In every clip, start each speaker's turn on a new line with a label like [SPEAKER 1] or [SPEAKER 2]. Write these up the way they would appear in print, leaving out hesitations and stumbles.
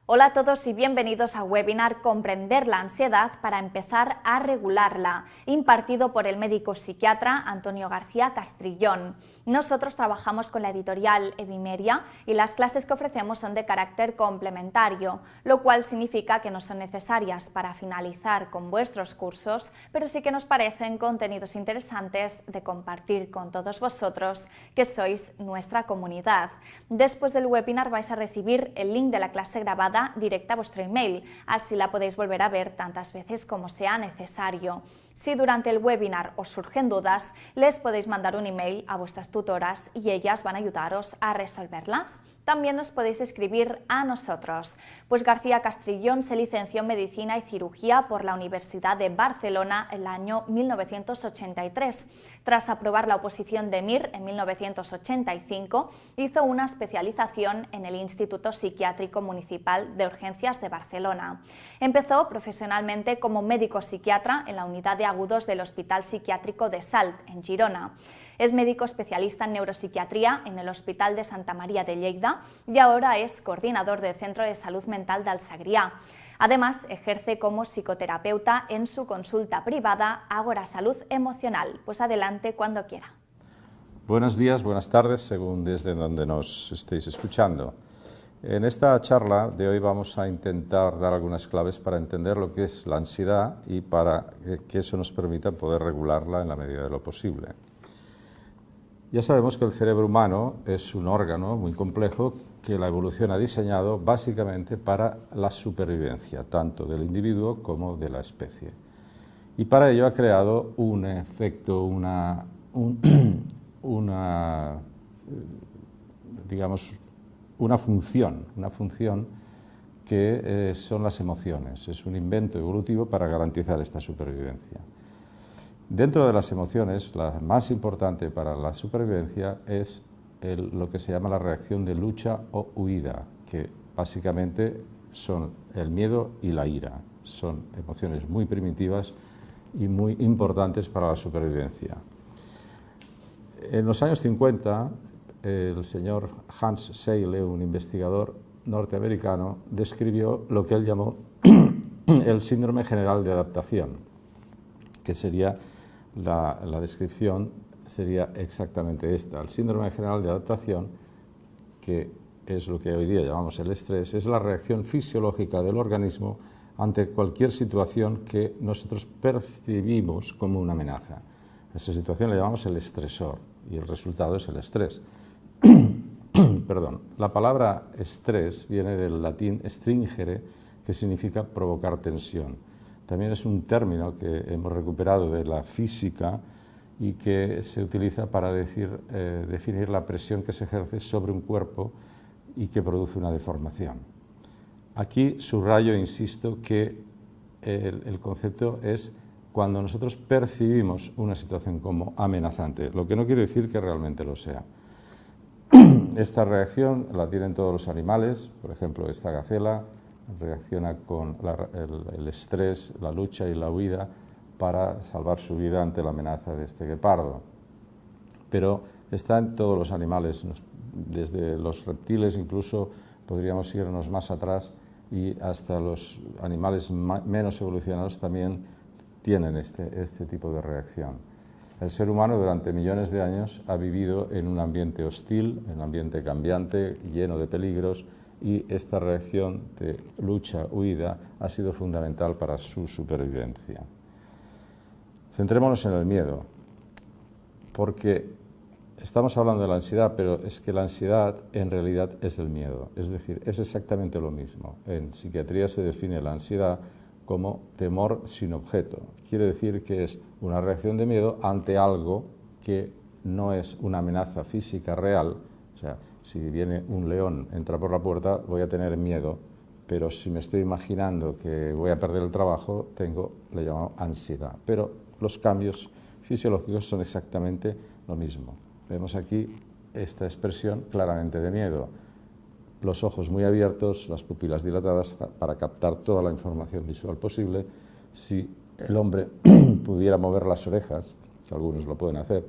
[SPEAKER 1] Hola a todos y bienvenidos a webinar Comprender la ansiedad para empezar a regularla, impartido por el médico psiquiatra Antonio García Castrillón. Nosotros trabajamos con la editorial Evimeria y las clases que ofrecemos son de carácter complementario, lo cual significa que no son necesarias para finalizar con vuestros cursos, pero sí que nos parecen contenidos interesantes de compartir con todos vosotros, que sois nuestra comunidad. Después del webinar vais a recibir el link de la clase grabada directa a vuestro email, así la podéis volver a ver tantas veces como sea necesario. Si durante el webinar os surgen dudas, les podéis mandar un email a vuestras tutoras y ellas van a ayudaros a resolverlas. También nos podéis escribir a nosotros, pues García Castrillón se licenció en Medicina y Cirugía por la Universidad de Barcelona en el año 1983. Tras aprobar la oposición de Mir en 1985, hizo una especialización en el Instituto Psiquiátrico Municipal de Urgencias de Barcelona. Empezó profesionalmente como médico psiquiatra en la unidad de agudos del Hospital Psiquiátrico de Salt, en Girona. Es médico especialista en neuropsiquiatría en el Hospital de Santa María de Lleida y ahora es coordinador del Centro de Salud Mental del Segrià. Además, ejerce como psicoterapeuta en su consulta privada Ágora Salud Emocional. Pues adelante cuando quiera.
[SPEAKER 2] Buenos días, buenas tardes, según desde donde nos estéis escuchando. En esta charla de hoy vamos a intentar dar algunas claves para entender lo que es la ansiedad y para que eso nos permita poder regularla en la medida de lo posible. Ya sabemos que el cerebro humano es un órgano muy complejo que la evolución ha diseñado básicamente para la supervivencia, tanto del individuo como de la especie. Y para ello ha creado un efecto, una función que son las emociones. Es un invento evolutivo para garantizar esta supervivencia. Dentro de las emociones, la más importante para la supervivencia es lo que se llama la reacción de lucha o huida, que básicamente son el miedo y la ira. Son emociones muy primitivas y muy importantes para la supervivencia. En los años 50, el señor Hans Seyle, un investigador norteamericano, describió lo que él llamó el síndrome general de adaptación, que sería la descripción sería exactamente esta. El síndrome general de adaptación, que es lo que hoy día llamamos el estrés, es la reacción fisiológica del organismo ante cualquier situación que nosotros percibimos como una amenaza. A esa situación le llamamos el estresor y el resultado es el estrés. Perdón. La palabra estrés viene del latín stringere, que significa provocar tensión. También es un término que hemos recuperado de la física y que se utiliza para definir la presión que se ejerce sobre un cuerpo y que produce una deformación. Aquí subrayo, insisto, que el concepto es cuando nosotros percibimos una situación como amenazante, lo que no quiere decir que realmente lo sea. Esta reacción la tienen todos los animales, por ejemplo, esta gacela reacciona con el estrés, la lucha y la huida para salvar su vida ante la amenaza de este guepardo. Pero está en todos los animales, desde los reptiles, incluso podríamos irnos más atrás y hasta los animales menos evolucionados también tienen este tipo de reacción. El ser humano durante millones de años ha vivido en un ambiente hostil, en un ambiente cambiante, lleno de peligros, y esta reacción de lucha-huida ha sido fundamental para su supervivencia. Centrémonos en el miedo, porque estamos hablando de la ansiedad, pero es que la ansiedad en realidad es el miedo, es decir, es exactamente lo mismo. En psiquiatría se define la ansiedad como temor sin objeto. Quiere decir que es una reacción de miedo ante algo que no es una amenaza física real. O sea, si viene un león, entra por la puerta, voy a tener miedo, pero si me estoy imaginando que voy a perder el trabajo, le llamo ansiedad. Pero los cambios fisiológicos son exactamente lo mismo. Vemos aquí esta expresión claramente de miedo. Los ojos muy abiertos, las pupilas dilatadas para captar toda la información visual posible. Si el hombre pudiera mover las orejas, que algunos lo pueden hacer,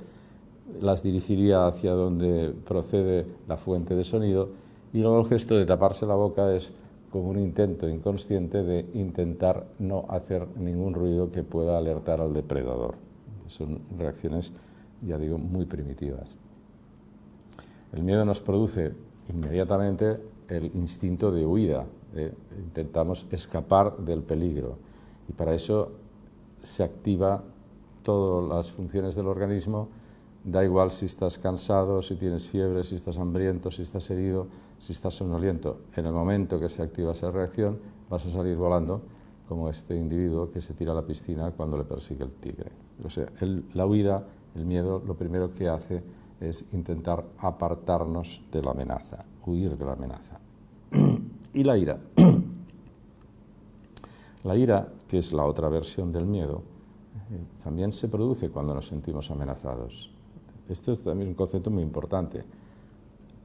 [SPEAKER 2] las dirigiría hacia donde procede la fuente de sonido, y luego el gesto de taparse la boca es como un intento inconsciente de intentar no hacer ningún ruido que pueda alertar al depredador. Son reacciones, ya digo, muy primitivas. El miedo nos produce inmediatamente el instinto de huida. Intentamos escapar del peligro y para eso se activa todas las funciones del organismo. Da igual si estás cansado, si tienes fiebre, si estás hambriento, si estás herido, si estás somnoliento. En el momento que se activa esa reacción vas a salir volando como este individuo que se tira a la piscina cuando le persigue el tigre. O sea, la huida, el miedo, lo primero que hace es intentar apartarnos de la amenaza, huir de la amenaza. Y la ira. La ira, que es la otra versión del miedo, también se produce cuando nos sentimos amenazados. Esto es también un concepto muy importante.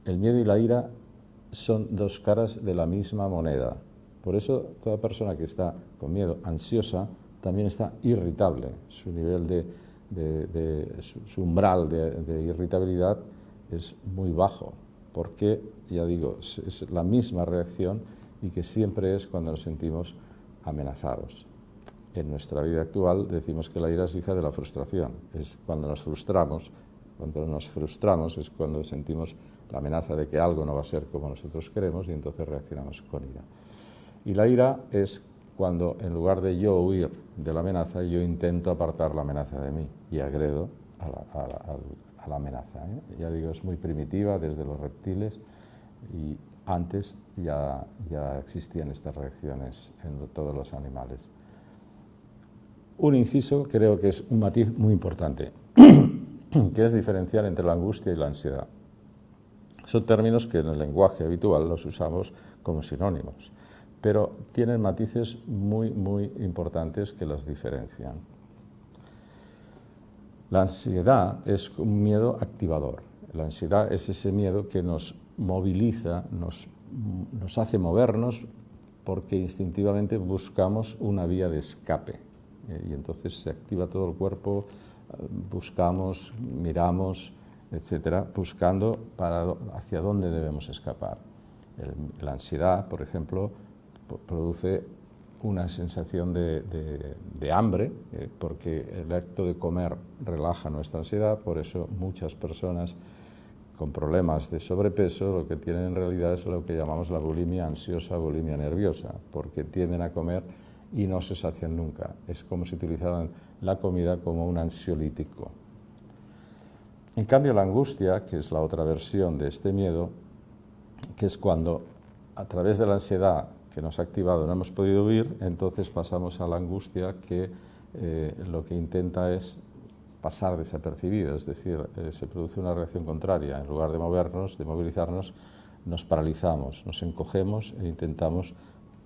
[SPEAKER 2] El miedo y la ira son dos caras de la misma moneda. Por eso toda persona que está con miedo, ansiosa, también está irritable. Su nivel su umbral de irritabilidad es muy bajo, porque, ya digo, es la misma reacción y que siempre es cuando nos sentimos amenazados. En nuestra vida actual decimos que la ira es hija de la frustración. Es cuando nos frustramos es cuando sentimos la amenaza de que algo no va a ser como nosotros queremos y entonces reaccionamos con ira. Y la ira es cuando en lugar de yo huir de la amenaza, yo intento apartar la amenaza de mí y agredo a la amenaza. Ya digo, es muy primitiva desde los reptiles y antes ya existían estas reacciones en todos los animales. Un inciso creo que es un matiz muy importante, que es diferenciar entre la angustia y la ansiedad. Son términos que en el lenguaje habitual los usamos como sinónimos, pero tienen matices muy, muy importantes que los diferencian. La ansiedad es un miedo activador. La ansiedad es ese miedo que nos moviliza, nos hace movernos porque instintivamente buscamos una vía de escape. Y entonces se activa todo el cuerpo, buscamos, miramos, etcétera, buscando hacia dónde debemos escapar. La ansiedad, por ejemplo, produce una sensación de hambre, porque el acto de comer relaja nuestra ansiedad. Por eso muchas personas con problemas de sobrepeso lo que tienen en realidad es lo que llamamos la bulimia ansiosa, bulimia nerviosa, porque tienden a comer y no se sacian nunca. Es como si utilizaran la comida como un ansiolítico. En cambio, la angustia, que es la otra versión de este miedo, que es cuando a través de la ansiedad que nos ha activado no hemos podido huir, entonces pasamos a la angustia que lo que intenta es pasar desapercibido, es decir, se produce una reacción contraria. En lugar de movernos, de movilizarnos, nos paralizamos, nos encogemos e intentamos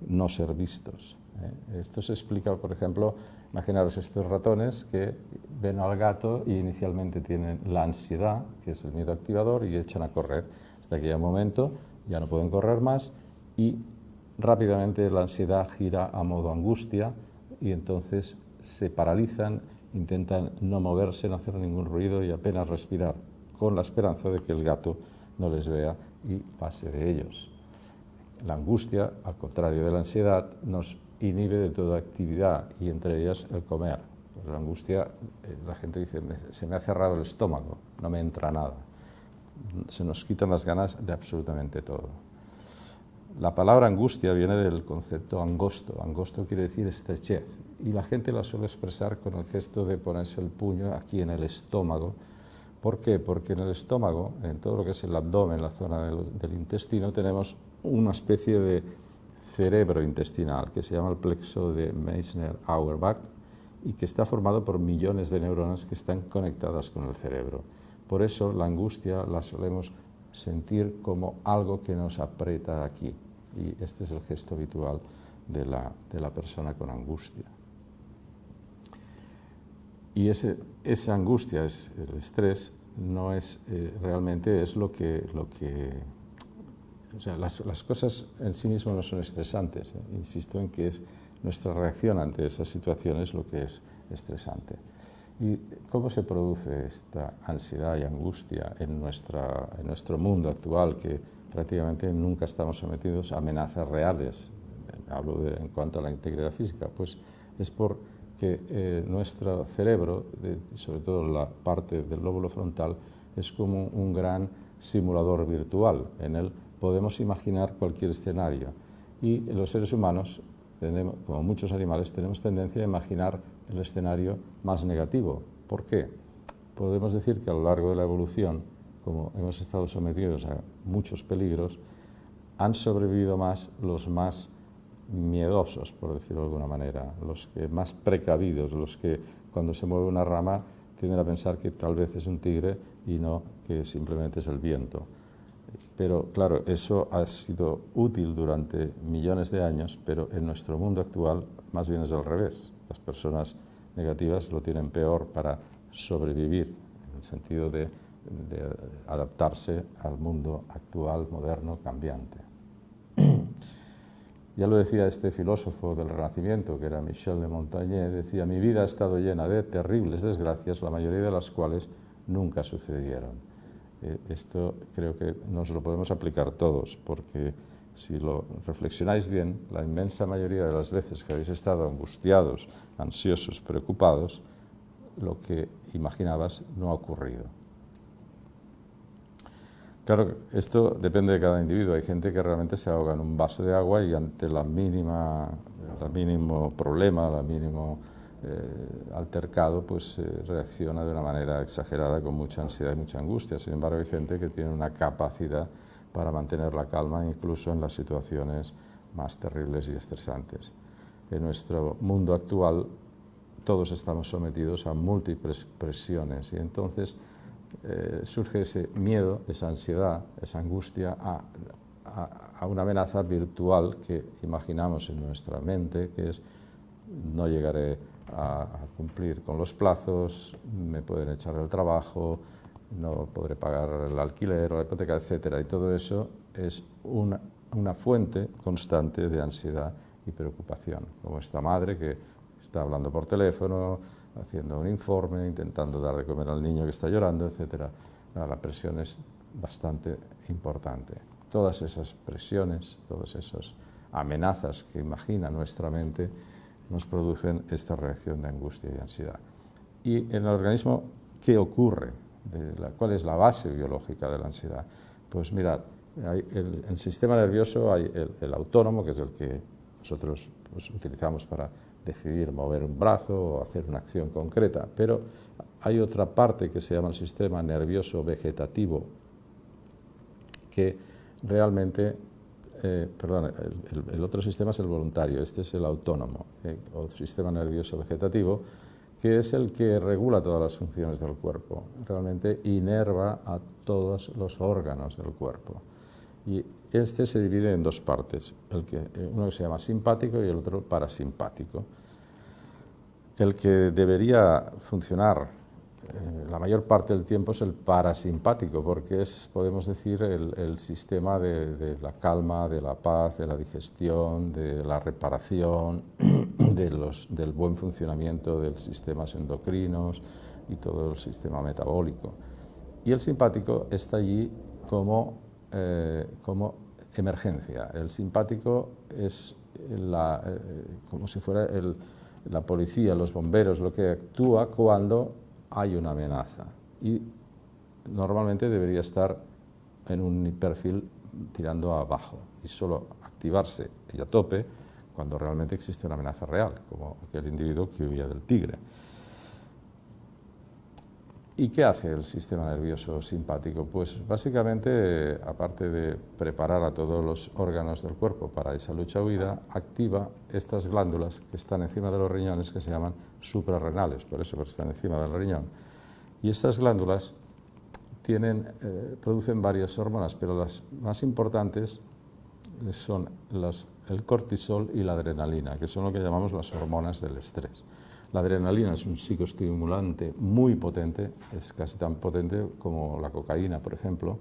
[SPEAKER 2] no ser vistos. Esto se explica, por ejemplo, imaginaros estos ratones que ven al gato y inicialmente tienen la ansiedad, que es el miedo activador, y echan a correr. Hasta que llega un momento, ya no pueden correr más y rápidamente la ansiedad gira a modo angustia y entonces se paralizan, intentan no moverse, no hacer ningún ruido y apenas respirar, con la esperanza de que el gato no les vea y pase de ellos. La angustia, al contrario de la ansiedad, nos inhibe de toda actividad y entre ellas el comer. Pues la angustia, la gente dice, se me ha cerrado el estómago, no me entra nada. Se nos quitan las ganas de absolutamente todo. La palabra angustia viene del concepto angosto. Angosto quiere decir estrechez y la gente la suele expresar con el gesto de ponerse el puño aquí en el estómago. ¿Por qué? Porque en el estómago, en todo lo que es el abdomen, la zona del intestino, tenemos una especie de cerebro intestinal que se llama el plexo de Meissner-Auerbach y que está formado por millones de neuronas que están conectadas con el cerebro. Por eso la angustia la solemos sentir como algo que nos aprieta aquí y este es el gesto habitual de la persona con angustia. Y esa angustia, el estrés, no es realmente es lo que o sea, las cosas en sí mismas no son estresantes. Insisto en que es nuestra reacción ante esas situaciones lo que es estresante. ¿Y cómo se produce esta ansiedad y angustia en nuestro mundo actual que prácticamente nunca estamos sometidos a amenazas reales. Hablo en cuanto a la integridad física, pues es porque nuestro cerebro, sobre todo la parte del lóbulo frontal, es como un gran simulador virtual. En él podemos imaginar cualquier escenario y los seres humanos, como muchos animales, tenemos tendencia a imaginar el escenario más negativo. ¿Por qué? Podemos decir que a lo largo de la evolución, como hemos estado sometidos a muchos peligros, han sobrevivido más los más miedosos, por decirlo de alguna manera, los que más precavidos, los que cuando se mueve una rama tienden a pensar que tal vez es un tigre y no que simplemente es el viento. Pero claro, eso ha sido útil durante millones de años, pero en nuestro mundo actual más bien es al revés. Las personas negativas lo tienen peor para sobrevivir, en el sentido de adaptarse al mundo actual, moderno, cambiante. Ya lo decía este filósofo del Renacimiento, que era Michel de Montaigne, decía: mi vida ha estado llena de terribles desgracias, la mayoría de las cuales nunca sucedieron. Esto creo que nos lo podemos aplicar todos, porque si lo reflexionáis bien, la inmensa mayoría de las veces que habéis estado angustiados, ansiosos, preocupados, lo que imaginabas no ha ocurrido. Claro, esto depende de cada individuo. Hay gente que realmente se ahoga en un vaso de agua y ante el mínimo problema, el mínimo altercado, pues reacciona de una manera exagerada, con mucha ansiedad y mucha angustia. Sin embargo, hay gente que tiene una capacidad para mantener la calma incluso en las situaciones más terribles y estresantes. En nuestro mundo actual todos estamos sometidos a múltiples presiones y entonces surge ese miedo, esa ansiedad, esa angustia a una amenaza virtual que imaginamos en nuestra mente, que es: no llegaré a cumplir con los plazos, me pueden echar del trabajo, no podré pagar el alquiler o la hipoteca, etc. Y todo eso es una fuente constante de ansiedad y preocupación, como esta madre que está hablando por teléfono, haciendo un informe, intentando dar de comer al niño que está llorando, etc. La presión es bastante importante. Todas esas presiones, todas esas amenazas que imagina nuestra mente nos producen esta reacción de angustia y ansiedad. Y en el organismo, ¿qué ocurre? ¿Cuál es la base biológica de la ansiedad? Pues mirad, en el sistema nervioso hay el autónomo, que es el que nosotros pues, utilizamos para decidir mover un brazo o hacer una acción concreta, pero hay otra parte que se llama el sistema nervioso vegetativo, que realmente, el otro sistema es el voluntario, este es el autónomo, o sistema nervioso vegetativo, que es el que regula todas las funciones del cuerpo, realmente inerva a todos los órganos del cuerpo. Y este se divide en dos partes, uno que se llama simpático y el otro parasimpático. El que debería funcionar la mayor parte del tiempo es el parasimpático, porque es, podemos decir, el sistema de la calma, de la paz, de la digestión, de la reparación, del buen funcionamiento de los sistemas endocrinos y todo el sistema metabólico. Y el simpático está allí como emergencia. El simpático es como si fuera la policía, los bomberos, lo que actúa cuando hay una amenaza. Y normalmente debería estar en un perfil tirando abajo y solo activarse y a tope cuando realmente existe una amenaza real, como aquel individuo que huía del tigre. ¿Y qué hace el sistema nervioso simpático? Pues básicamente, aparte de preparar a todos los órganos del cuerpo para esa lucha-huida, activa estas glándulas que están encima de los riñones, que se llaman suprarrenales, por eso porque están encima del riñón. Y estas glándulas producen varias hormonas, pero las más importantes son el cortisol y la adrenalina, que son lo que llamamos las hormonas del estrés. La adrenalina es un psicoestimulante muy potente, es casi tan potente como la cocaína, por ejemplo,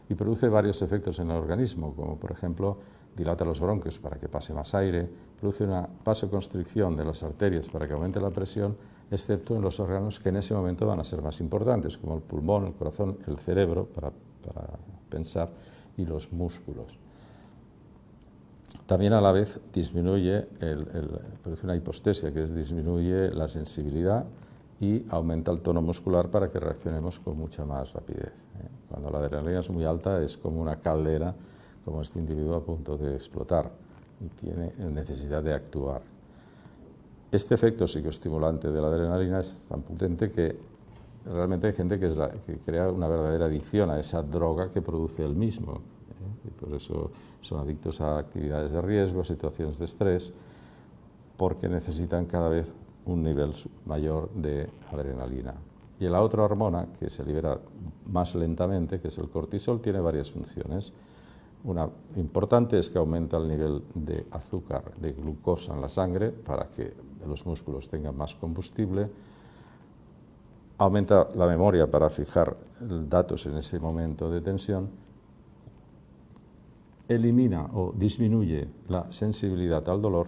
[SPEAKER 2] y produce varios efectos en el organismo, como por ejemplo dilata los bronquios para que pase más aire, produce una vasoconstricción de las arterias para que aumente la presión, excepto en los órganos que en ese momento van a ser más importantes, como el pulmón, el corazón, el cerebro, para pensar, y los músculos. También a la vez disminuye, produce una hipostesia, que es disminuye la sensibilidad y aumenta el tono muscular para que reaccionemos con mucha más rapidez. Cuando la adrenalina es muy alta es como una caldera, como este individuo a punto de explotar y tiene necesidad de actuar. Este efecto psicoestimulante de la adrenalina es tan potente que realmente hay gente que crea una verdadera adicción a esa droga que produce él mismo. Y por eso son adictos a actividades de riesgo, a situaciones de estrés, porque necesitan cada vez un nivel mayor de adrenalina. Y la otra hormona, que se libera más lentamente, que es el cortisol, tiene varias funciones. Una importante es que aumenta el nivel de azúcar, de glucosa en la sangre, para que los músculos tengan más combustible. Aumenta la memoria para fijar datos en ese momento de tensión. Elimina o disminuye la sensibilidad al dolor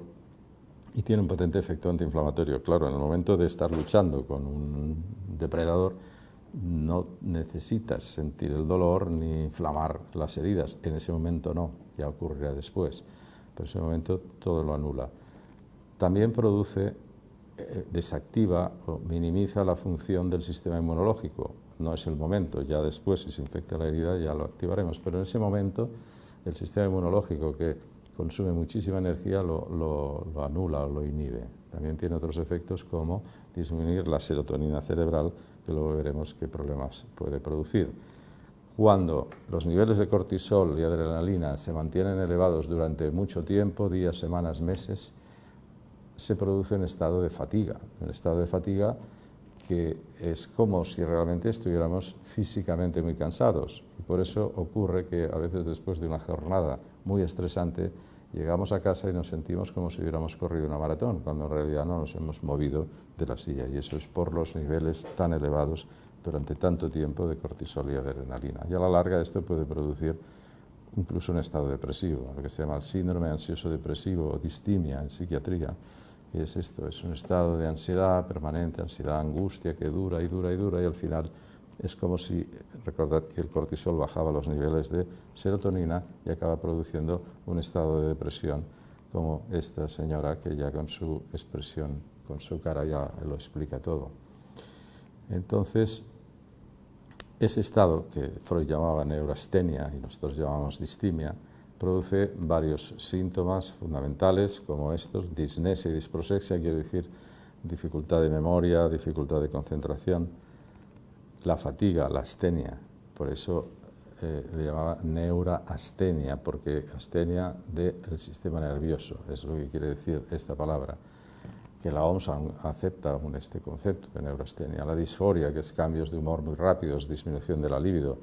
[SPEAKER 2] y tiene un potente efecto antiinflamatorio. Claro, en el momento de estar luchando con un depredador no necesitas sentir el dolor ni inflamar las heridas. En ese momento no, ya ocurrirá después, pero en ese momento todo lo anula. También desactiva o minimiza la función del sistema inmunológico. No es el momento, ya después, si se infecta la herida, ya lo activaremos, pero en ese momento el sistema inmunológico, que consume muchísima energía, lo anula o lo inhibe. También tiene otros efectos como disminuir la serotonina cerebral, que luego veremos qué problemas puede producir. Cuando los niveles de cortisol y adrenalina se mantienen elevados durante mucho tiempo, días, semanas, meses, se produce un estado de fatiga que es como si realmente estuviéramos físicamente muy cansados. Y por eso ocurre que a veces después de una jornada muy estresante llegamos a casa y nos sentimos como si hubiéramos corrido una maratón, cuando en realidad no nos hemos movido de la silla. Y eso es por los niveles tan elevados durante tanto tiempo de cortisol y adrenalina. Y a la larga esto puede producir incluso un estado depresivo, lo que se llama el síndrome ansioso depresivo o distimia en psiquiatría. ¿Qué es esto? Es un estado de ansiedad permanente, ansiedad, angustia que dura y dura y dura, y al final es como si, recordad que el cortisol bajaba los niveles de serotonina y acaba produciendo un estado de depresión, como esta señora que ya con su expresión, con su cara ya lo explica todo. Entonces, ese estado que Freud llamaba neurastenia y nosotros llamamos distimia, produce varios síntomas fundamentales como estos: disnesia y disprosexia, quiere decir dificultad de memoria, dificultad de concentración, la fatiga, la astenia, por eso le llamaba neurastenia, porque astenia del sistema nervioso, es lo que quiere decir esta palabra, que la OMS acepta aún este concepto de neurastenia. La disforia, que es cambios de humor muy rápidos, disminución de la libido.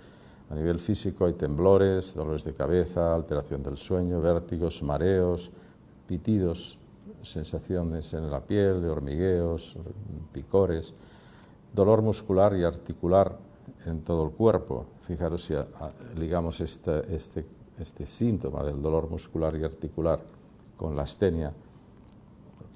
[SPEAKER 2] A nivel físico hay temblores, dolores de cabeza, alteración del sueño, vértigos, mareos, pitidos, sensaciones en la piel, de hormigueos, picores, dolor muscular y articular en todo el cuerpo. Fijaros si ligamos este síntoma del dolor muscular y articular con la astenia,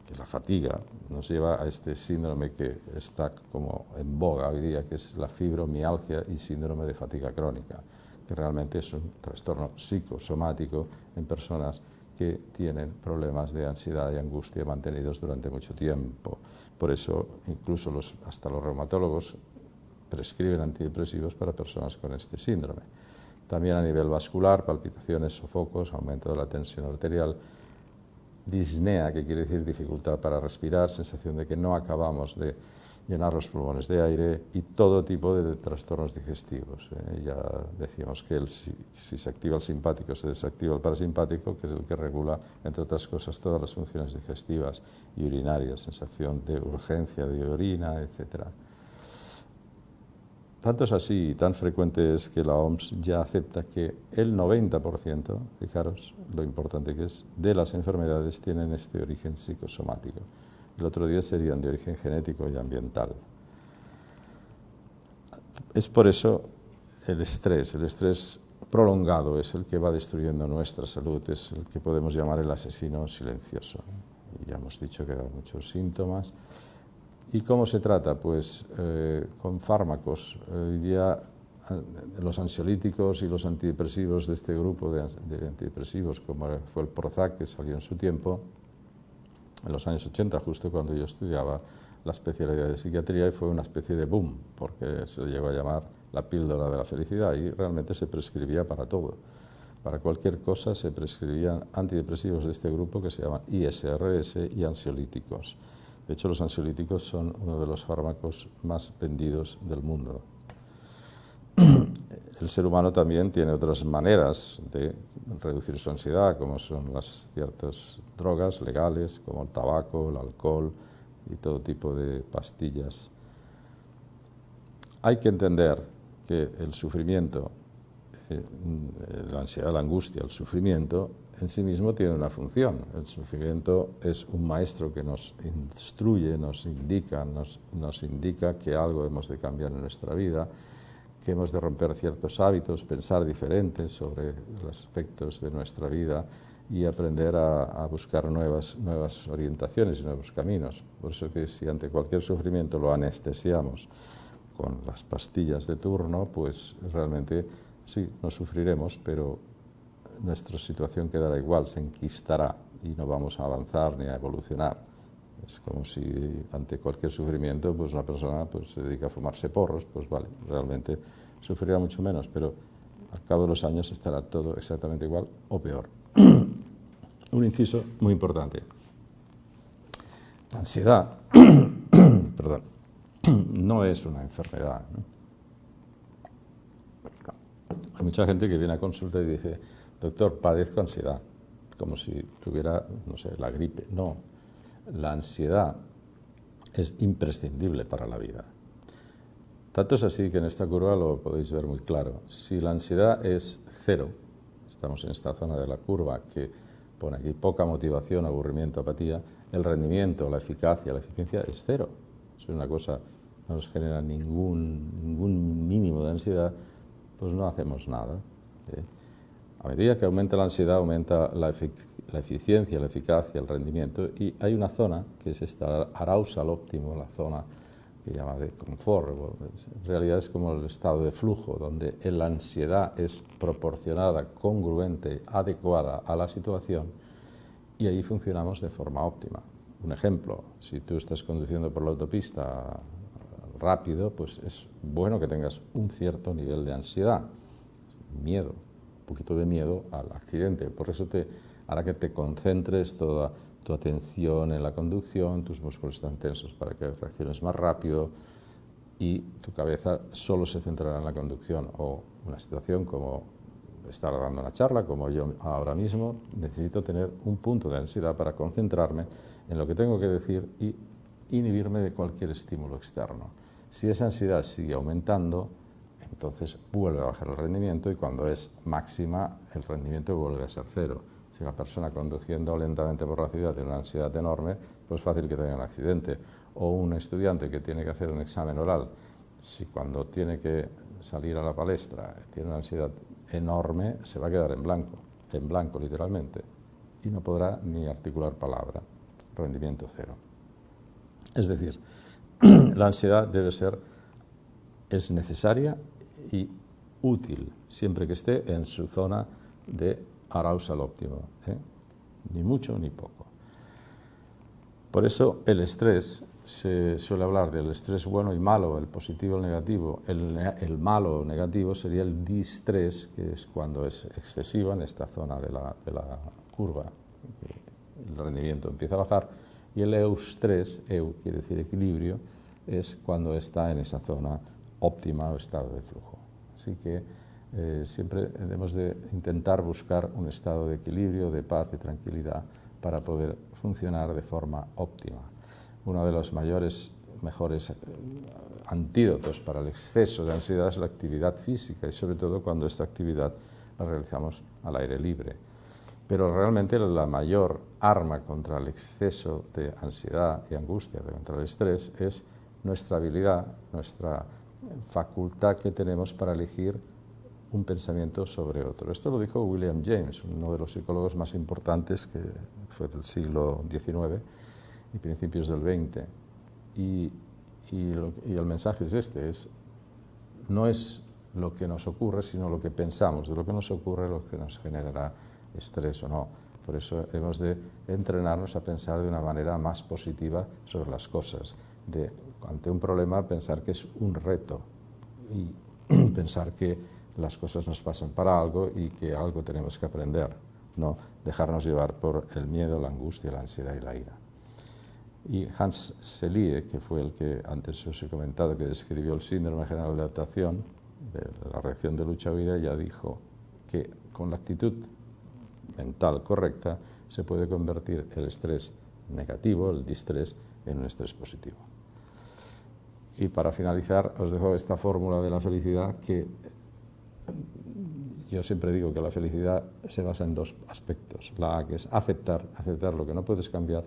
[SPEAKER 2] que la fatiga nos lleva a este síndrome que está como en boga hoy día, que es la fibromialgia y síndrome de fatiga crónica, que realmente es un trastorno psicosomático en personas que tienen problemas de ansiedad y angustia mantenidos durante mucho tiempo. Por eso incluso hasta los reumatólogos prescriben antidepresivos para personas con este síndrome. También a nivel vascular, palpitaciones, sofocos, aumento de la tensión arterial, disnea, que quiere decir dificultad para respirar, sensación de que no acabamos de llenar los pulmones de aire, y todo tipo de trastornos digestivos. Ya decíamos que si se activa el simpático, se desactiva el parasimpático, que es el que regula, entre otras cosas, todas las funciones digestivas y urinarias, sensación de urgencia de orina, etc. Tanto es así y tan frecuente es que la OMS ya acepta que el 90%, fijaros lo importante que es, de las enfermedades tienen este origen psicosomático. El otro día serían de origen genético y ambiental. Es por eso el estrés prolongado es el que va destruyendo nuestra salud, es el que podemos llamar el asesino silencioso. Y ya hemos dicho que da muchos síntomas. ¿Y cómo se trata? Pues con fármacos. Hoy día los ansiolíticos y los antidepresivos de este grupo de antidepresivos, como fue el Prozac, que salió en su tiempo, en los años 80, justo cuando yo estudiaba la especialidad de psiquiatría, y fue una especie de boom, porque se llegó a llamar la píldora de la felicidad, y realmente se prescribía para todo. Para cualquier cosa se prescribían antidepresivos de este grupo que se llaman ISRS y ansiolíticos. De hecho, los ansiolíticos son uno de los fármacos más vendidos del mundo. El ser humano también tiene otras maneras de reducir su ansiedad, como son las ciertas drogas legales, como el tabaco, el alcohol y todo tipo de pastillas. Hay que entender que el sufrimiento, la ansiedad, la angustia, el sufrimiento en sí mismo tiene una función. El sufrimiento es un maestro que nos instruye, nos indica que algo hemos de cambiar en nuestra vida, que hemos de romper ciertos hábitos, pensar diferentes sobre los aspectos de nuestra vida y aprender a buscar nuevas orientaciones y nuevos caminos. Por eso que si ante cualquier sufrimiento lo anestesiamos con las pastillas de turno, pues realmente sí, no sufriremos, pero nuestra situación quedará igual, se enquistará y no vamos a avanzar ni a evolucionar. Es como si ante cualquier sufrimiento pues una persona pues, se dedica a fumarse porros, pues vale, realmente sufrirá mucho menos, pero al cabo de los años estará todo exactamente igual o peor. Un inciso muy importante. La ansiedad perdón, no es una enfermedad, ¿no? Hay mucha gente que viene a consulta y dice, doctor, padezco ansiedad, como si tuviera, no sé, la gripe. No, la ansiedad es imprescindible para la vida. Tanto es así que en esta curva lo podéis ver muy claro. Si la ansiedad es cero, estamos en esta zona de la curva que pone aquí poca motivación, aburrimiento, apatía, el rendimiento, la eficacia, la eficiencia es cero. Es una cosa, no nos genera ningún mínimo de ansiedad, pues no hacemos nada. A medida que aumenta la ansiedad, aumenta la eficiencia, la eficacia, el rendimiento, y hay una zona que es esta arousal óptimo, la zona que llama de confort. En realidad es como el estado de flujo, donde la ansiedad es proporcionada, congruente, adecuada a la situación, y ahí funcionamos de forma óptima. Un ejemplo, si tú estás conduciendo por la autopista rápido, pues es bueno que tengas un cierto nivel de ansiedad, miedo, un poquito de miedo al accidente. Por eso te hará que te concentres toda tu atención en la conducción, tus músculos están tensos para que reacciones más rápido y tu cabeza solo se centrará en la conducción. O una situación como estar dando una charla, como yo ahora mismo, necesito tener un punto de ansiedad para concentrarme en lo que tengo que decir y inhibirme de cualquier estímulo externo. Si esa ansiedad sigue aumentando, entonces vuelve a bajar el rendimiento y cuando es máxima, el rendimiento vuelve a ser cero. Si una persona conduciendo lentamente por la ciudad tiene una ansiedad enorme, pues es fácil que tenga un accidente. O un estudiante que tiene que hacer un examen oral, si cuando tiene que salir a la palestra tiene una ansiedad enorme, se va a quedar en blanco literalmente, y no podrá ni articular palabra, rendimiento cero. Es decir, la ansiedad es necesaria y útil, siempre que esté en su zona de arousal óptimo, ni mucho ni poco. Por eso el estrés, se suele hablar del estrés bueno y malo, el positivo y el negativo. El malo o negativo sería el distrés, que es cuando es excesiva en esta zona de la curva, que el rendimiento empieza a bajar, y el eustrés, quiere decir equilibrio, es cuando está en esa zona óptima o estado de flujo. Así que siempre debemos de intentar buscar un estado de equilibrio, de paz, de tranquilidad, para poder funcionar de forma óptima. Uno de los mejores antídotos para el exceso de ansiedad es la actividad física, y sobre todo cuando esta actividad la realizamos al aire libre. Pero realmente la mayor arma contra el exceso de ansiedad y angustia, contra el estrés, es nuestra habilidad, nuestra facultad que tenemos para elegir un pensamiento sobre otro. Esto lo dijo William James, uno de los psicólogos más importantes, que fue del siglo XIX y principios del XX. Y el mensaje es este, no es lo que nos ocurre, sino lo que pensamos de lo que nos ocurre, lo que nos generará estrés o no. Por eso hemos de entrenarnos a pensar de una manera más positiva sobre las cosas, de ante un problema pensar que es un reto y pensar que las cosas nos pasan para algo y que algo tenemos que aprender, no dejarnos llevar por el miedo, la angustia, la ansiedad y la ira. Y Hans Selye, que fue el que antes os he comentado, que describió el síndrome general de adaptación, de la reacción de lucha-huida, ya dijo que con la actitud mental correcta se puede convertir el estrés negativo, el distrés, en un estrés positivo. Y para finalizar os dejo esta fórmula de la felicidad, que yo siempre digo que la felicidad se basa en dos aspectos. La A, que es aceptar lo que no puedes cambiar,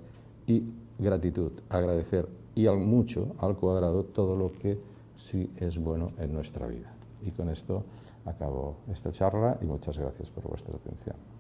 [SPEAKER 2] y gratitud, agradecer y mucho al cuadrado todo lo que sí es bueno en nuestra vida. Y con esto acabo esta charla y muchas gracias por vuestra atención.